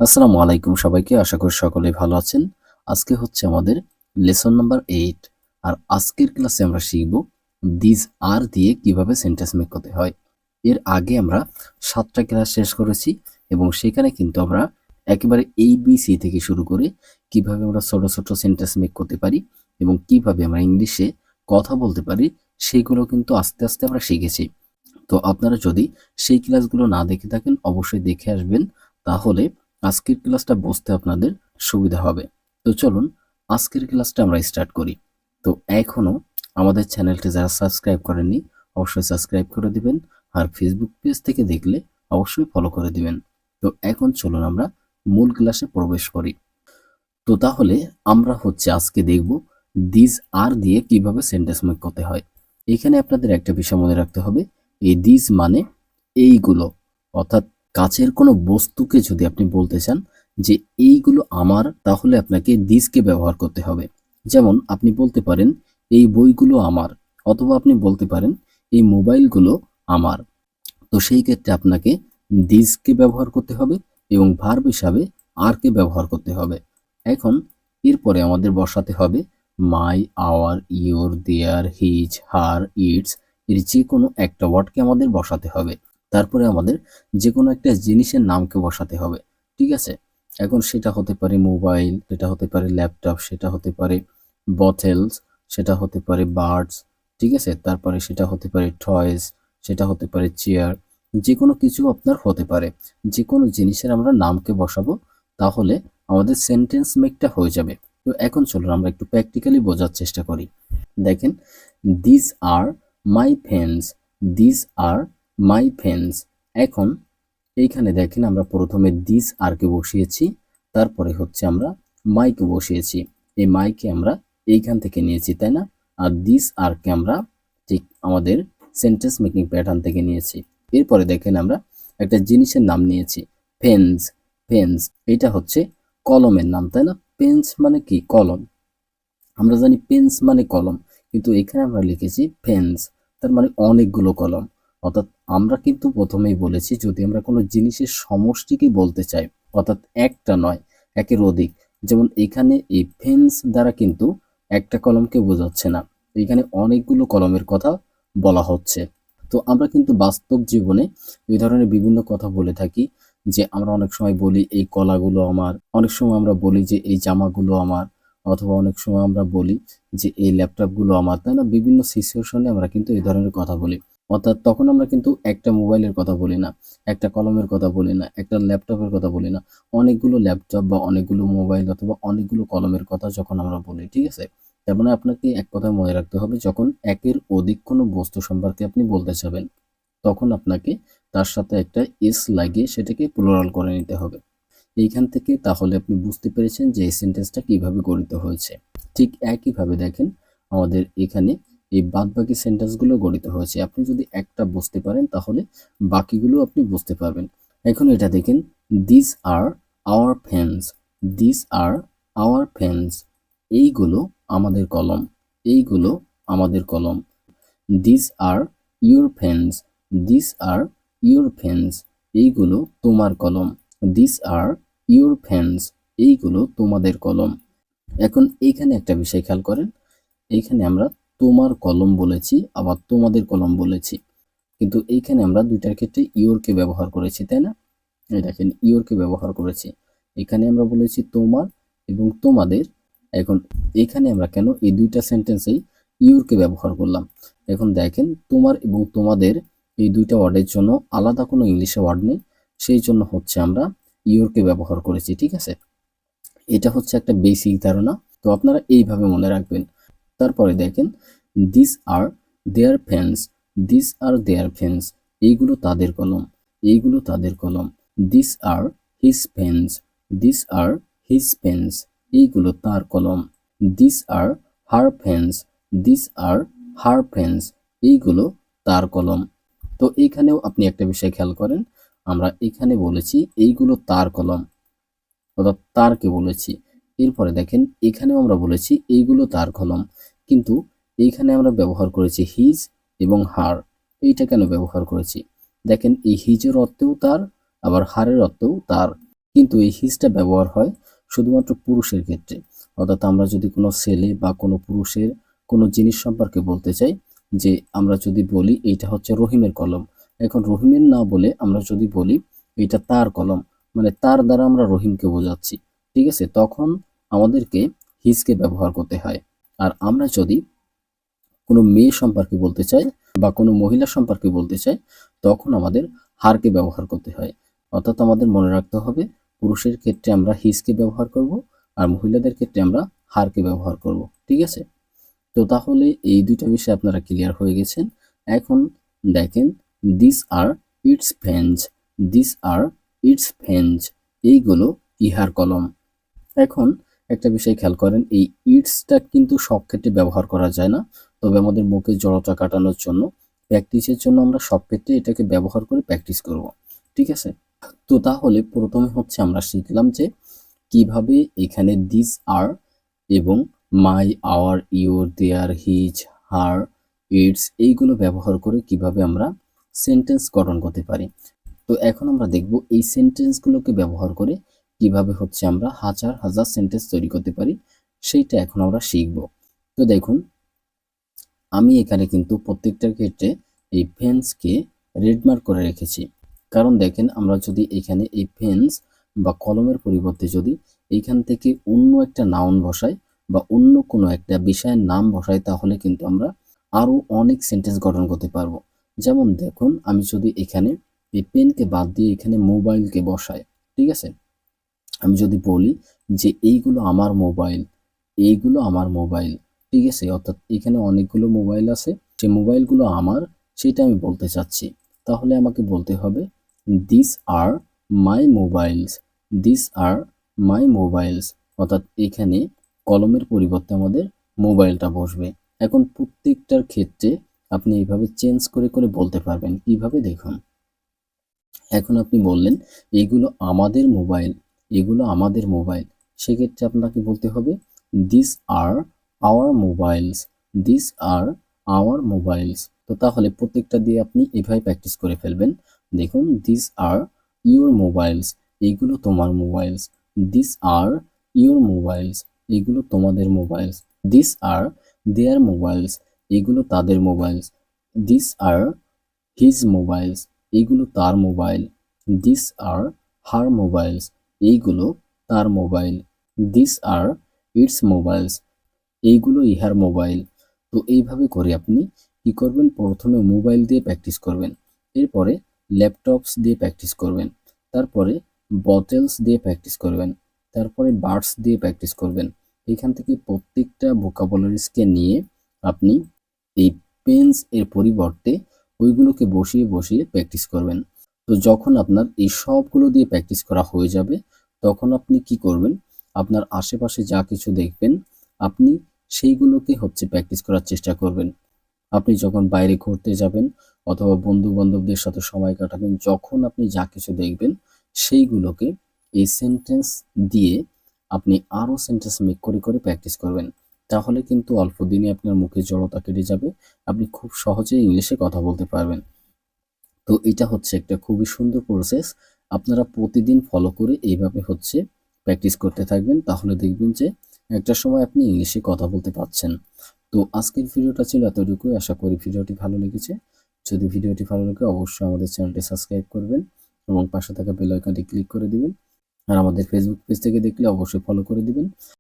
আসসালামু আলাইকুম সবাইকে, আশা করি সকলেই ভালো আছেন। আজকে হচ্ছে আমাদের লেসন নাম্বার 8। আর আজকের ক্লাসে আমরা শিখব দিস আর দিয়ে কিভাবে সেন্টেন্স মেক করতে হয়। এর আগে আমরা 7টা ক্লাস শেষ করেছি এবং সেখানে কিন্তু আমরা একেবারে ABC থেকে শুরু করে কিভাবে আমরা ছোট ছোট সেন্টেন্স মেক করতে পারি এবং কিভাবে আমরা ইংলিশে কথা বলতে পারি সেগুলো কিন্তু আস্তে আস্তে আমরা শিখেছি। তো আপনারা যদি সেই ক্লাসগুলো না দেখে থাকেন অবশ্যই দেখে আসবেন, তাহলে আজকের ক্লাসটা বুঝতে আপনাদের সুবিধা হবে। তো চলুন আজকের ক্লাসটা আমরা স্টার্ট করি। তো এখনো আমাদের চ্যানেলটি যারা সাবস্ক্রাইব করেননি অবশ্যই সাবস্ক্রাইব করে দিবেন, আর ফেসবুক পেজ থেকে দেখলে অবশ্যই ফলো করে দিবেন। তো এখন চলুন আমরা মূল ক্লাসে প্রবেশ করি। তো তাহলে আমরা হচ্ছে আজকে দেখব দিস আর দিয়ে কিভাবে সেন্টেন্স মেক করতে হয়। এখানে আপনাদের একটা বিষয় মনে রাখতে হবে, এই দিস মানে এইগুলো, অর্থাৎ কাছের কোনো বস্তুকে যদি আপনি বলতে চান যে এইগুলো আমার, তাহলে আপনাকে দিসকে ব্যবহার করতে হবে। যেমন আপনি বলতে পারেন এই বইগুলো আমার, অথবা আপনি বলতে পারেন এই মোবাইলগুলো আমার। তো সেই ক্ষেত্রে আপনাকে দিসকে ব্যবহার করতে হবে এবং ভার্ব হিসাবে আর কে ব্যবহার করতে হবে। এখন এরপরে আমাদের বসাতে হবে my, our, your, their, his, her, its, এর যে কোনো একটা ওয়ার্ডকে আমাদের বসাতে হবে। তারপরে আমাদের যে কোনো একটা জিনিসের নামকে বসাতে হবে, ঠিক আছে? এখন সেটা হতে পারে মোবাইল, সেটা হতে পারে ল্যাপটপ, সেটা হতে পারে বটেলস, সেটা হতে পারে বার্ডস, ঠিক আছে? তারপরে সেটা হতে পারে টয়েস, সেটা হতে পারে চেয়ার, যে কোনো কিছু আপনার হতে পারে। যে কোনো জিনিসের আমরা নামকে বসাবো, তাহলে আমাদের সেন্টেন্স মেকটা হয়ে যাবে। তো এখন চলুন আমরা একটু প্র্যাকটিক্যালি বোঝার চেষ্টা করি। দেখেন, this are my pens, this are my pens. এখন এইখানে দেখেন আমরা প্রথমে দিস আর কে বসিয়েছি, তারপরে হচ্ছে আমরা মাইকে বসিয়েছি। এই মাইকে আমরা এইখান থেকে নিয়েছি, তাই না? আর দিস আর কে আমরা ঠিক আমাদের সেন্টেন্স মেকিং প্যাটার্ন থেকে নিয়েছি। এরপরে দেখেন আমরা একটা জিনিসের নাম নিয়েছি, পেন্স। পেন্স এটা হচ্ছে কলমের নাম, তাই না? পেন্স মানে কি? কলম। আমরা জানি পেন্স মানে কলম, কিন্তু এখানে আমরা লিখেছি পেন্স, তার মানে অনেকগুলো কলম। অর্থাৎ আমরা কিন্তু প্রথমেই বলেছি যদি আমরা কোনো জিনিসের সমষ্টিকে বলতে চাই, অর্থাৎ একটা নয় একের অধিক, যেমন এখানে এই পেন্স দ্বারা কিন্তু একটা কলমকে বোঝাচ্ছে না, এখানে অনেকগুলো কলমের কথা বলা হচ্ছে। তো আমরা কিন্তু বাস্তব জীবনে এই ধরনের বিভিন্ন কথা বলে থাকি, যে আমরা অনেক সময় বলি এই কলাগুলো আমার, অনেক সময় আমরা বলি যে এই জামাগুলো আমার, অথবা অনেক সময় আমরা বলি যে এই ল্যাপটপগুলো আমার, তাই না? বিভিন্ন সিচুয়েশনে আমরা কিন্তু এই ধরনের কথা বলি। অর্থাৎ তখন আমরা কিন্তু একটা মোবাইলের কথা বলি না, একটা কলমের কথা বলি না, একটা ল্যাপটপের কথা বলি না, অনেকগুলো ল্যাপটপ বা অনেকগুলো মোবাইল অথবা অনেকগুলো কলমের কথা যখন আমরা বলি, ঠিক আছে? তার মানে আপনাকে এক কথা মনে রাখতে হবে, যখন একের অধিক কোনো বস্তু সম্পর্কে আপনি বলতে চাবেন, তখন আপনাকে তার সাথে একটা এস লাগিয়ে সেটাকে প্লুরাল করে নিতে হবে। এইখান থেকে তাহলে আপনি বুঝতে পেরেছেন যে এই সেন্টেন্সটা কিভাবে গঠিত হয়েছে। ঠিক একইভাবে দেখেন আমাদের এখানে এই বাদবাকি সেন্টেন্সগুলো গঠিত হয়েছে। আপনি যদি একটা বুঝতে পারেন তাহলে বাকিগুলো আপনি বুঝতে পারবেন। এখন এটা দেখেন, this are our pens, this are our pens, এইগুলো আমাদের কলম, এইগুলো আমাদের কলম। This are your pens, this are your pens, এইগুলো তোমার কলম। দিস আর ইউর পেন্স, এইগুলো তোমাদের কলম। এখন এইখানে একটা বিষয় খেয়াল করেন, এইখানে আমরা তোমার কলম বলেছি আবার তোমাদের কলম বলেছি, কিন্তু এইখানে আমরা দুইটার ক্ষেত্রে ইউরকে ব্যবহার করেছি, তাই না? এই দেখেন ইউরকে ব্যবহার করেছি। এখানে আমরা বলেছি তোমার এবং তোমাদের। এখন এখানে আমরা কেন এই দুইটা সেন্টেন্সেই ইউরকে ব্যবহার করলাম? এখন দেখেন তোমার এবং তোমাদের এই দুইটা ওয়ার্ডের জন্য আলাদা কোনো ইংলিশে ওয়ার্ড নেই, সেই জন্য হচ্ছে আমরা ইউরকে ব্যবহার করেছি, ঠিক আছে? এটা হচ্ছে একটা বেসিক ধারণা, তো আপনারা এইভাবে মনে রাখবেন। তারপরে দেখেন, this are their pens, this are their pens, এইগুলো তাদের কলম, এইগুলো তাদের কলম। This are his pens, this are his pens, এইগুলো তার কলম। This are her pens, this are her pens, এইগুলো তার কলম। তো এইখানেও আপনি একটা বিষয় খেয়াল করেন, আমরা এখানে বলেছি এইগুলো তার কলম, অর্থাৎ তারকে বলেছি। এরপরে দেখেন এখানেও আমরা বলেছি এইগুলো তার কলম, কিন্তু এইখানে আমরা ব্যবহার করেছি হিজ এবং হার। এইটা কেন ব্যবহার করেছি? দেখেন এই হিজের অর্থেও তার, আবার হারের অর্থেও তার। কিন্তু এই হিজটা ব্যবহার হয় শুধুমাত্র পুরুষের ক্ষেত্রে। অর্থাৎ আমরা যদি কোনো ছেলে বা কোনো পুরুষের কোনো জিনিস সম্পর্কে বলতে চাই, যে আমরা যদি বলি এইটা হচ্ছে রহিমের কলম, এখন রহিমের না বলে আমরা যদি বলি এটা তার কলম, মানে তার দ্বারা আমরা রহিমকে বোঝাচ্ছি, ঠিক আছে, তখন আমাদেরকে হিজকে ব্যবহার করতে হয়। আর আমরা যদি কোনো মেয়ে সম্পর্কে বলতে চাই বা কোনো মহিলা সম্পর্কে বলতে চাই, তখন আমাদের হারকে ব্যবহার করতে হয়। অর্থাৎ আমাদের মনে রাখতে হবে পুরুষের ক্ষেত্রে আমরা হিজকে ব্যবহার করব, আর মহিলাদের ক্ষেত্রে আমরা হারকে ব্যবহার করব, ঠিক আছে। তো তাহলে এই দুইটা বিষয় আপনারা ক্লিয়ার হয়ে গেছেন। এখন দেখেন, this are its pens, this are its pens, এইগুলো ইহার কলম। এখন একটা বিষয় খেয়াল করেন, এই ইটসটা কিন্তু সব ক্ষেত্রে ব্যবহার করা যায় না, তবে আমাদের মুখের জড়তা কাটানোর জন্য, প্র্যাকটিসের জন্য আমরা সব ক্ষেত্রে এটাকে ব্যবহার করে প্র্যাকটিস করব, ঠিক আছে। তো তাহলে প্রথমে হচ্ছে আমরা শিখলাম যে কিভাবে এখানে দিস আর এবং my, our, your, their, his, her, its এইগুলো ব্যবহার করে কিভাবে আমরা সেন্টেন্স গঠন করতে পারি। তো এখন আমরা দেখব এই সেন্টেন্সগুলোকে ব্যবহার করে কিভাবে হচ্ছে আমরা হাজার হাজার সেন্টেন্স তৈরি করতে পারি, সেইটা এখন আমরা শিখব। তো দেখুন, আমি এখানে কিন্তু প্রত্যেকটার ক্ষেত্রে এই ফেন্সকে রেড মার্ক করে রেখেছি। কারণ দেখেন, আমরা যদি এখানে এই ফেন্স বা কলমের পরিবর্তে যদি এইখান থেকে অন্য একটা নাউন বসাই বা অন্য কোনো একটা বিষয়ের নাম বসাই, তাহলে কিন্তু আমরা আরো অনেক সেন্টেন্স গঠন করতে পারবো। যেমন দেখুন, আমি যদি এখানে এই পেনকে বাদ দিয়ে এখানে মোবাইলকে বসাই, ঠিক আছে, আমি যদি বলি যে এইগুলো আমার মোবাইল, এইগুলো আমার মোবাইল, ঠিক আছে, অর্থাৎ এখানে অনেকগুলো মোবাইল আছে, যে মোবাইলগুলো আমার, সেটা আমি বলতে চাচ্ছি। তাহলে আমাকে বলতে হবে this are my mobiles, this are my mobiles, অর্থাৎ এখানে কলমের পরিবর্তে আমাদের মোবাইলটা বসবে। এখন প্রত্যেকটার ক্ষেত্রে আপনি এইভাবে চেঞ্জ করে করে বলতে পারবেন। কিভাবে দেখুন, এখন আপনি বললেন এগুলো আমাদের মোবাইল, এগুলো আমাদের মোবাইল, সেক্ষেত্রে আপনাকে বলতে হবে this are our mobiles, this are our mobiles. তো তাহলে প্রত্যেকটা দিয়ে আপনি এভাবে প্র্যাকটিস করে ফেলবেন। দেখুন, দিস আর ইউর মোবাইলস, এইগুলো তোমার mobiles, this are your mobiles, এগুলো তোমাদের mobiles, this are their mobiles, এগুলো তাদের mobiles, this are his mobiles, এইগুলো তার mobile, this are her mobiles, এইগুলো তার mobile, this are its mobiles, এইগুলো ইহার মোবাইল। তো এইভাবে করে আপনি কি করবেন, প্রথমে মোবাইল দিয়ে প্র্যাকটিস করবেন, এরপরে ল্যাপটপস দিয়ে প্র্যাকটিস করবেন, তারপরে বটেলস দিয়ে প্র্যাকটিস করবেন, তারপরে বার্ডস দিয়ে প্র্যাকটিস করবেন। এখান থেকে প্রত্যেকটা ভোকাবুলারিজকে নিয়ে আপনি এই পেন্স এর পরিবর্তে ওইগুলোকে বসিয়ে বসিয়ে প্র্যাকটিস করবেন। তো যখন আপনার এই সবগুলো দিয়ে প্র্যাকটিস করা হয়ে যাবে, তখন আপনি কি করবেন, আপনার আশেপাশে যা কিছু দেখবেন আপনি সেইগুলোকে হচ্ছে প্র্যাকটিস করার চেষ্টা করবেন। আপনি যখন বাইরে ঘুরতে যাবেন অথবা বন্ধু বান্ধবদের সাথে সময় কাটাবেন, যখন আপনি যা কিছু দেখবেন সেইগুলোকে এই সেন্টেন্স দিয়ে আপনি আরো সেন্টেন্স মেক করে করে প্র্যাকটিস করবেন। তাহলে কিন্তু অল্প দিনে আপনার মুখে জড়তা কেটে যাবে, আপনি খুব সহজেই ইংলিশে কথা বলতে পারবেন। তো এটা হচ্ছে একটা খুবই সুন্দর প্রসেস, আপনারা প্রতিদিন ফলো করে এইভাবে হচ্ছে প্র্যাকটিস করতে থাকবেন, তাহলে দেখবেন যে একটা সময় আপনি ইংলিশে কথা বলতে পারছেন। তো আজকের ভিডিওটা ছিল এতটুকুই, আশা করি ভিডিওটি ভালো লেগেছে। যদি ভিডিওটি ভালো লাগে অবশ্যই আমাদের চ্যানেলটি সাবস্ক্রাইব করবেন এবং পাশে থাকা বেল আইকনটি ক্লিক করে দিবেন। আর আমাদের ফেসবুক পেজ থেকে দেখলে অবশ্যই ফলো করে দিবেন।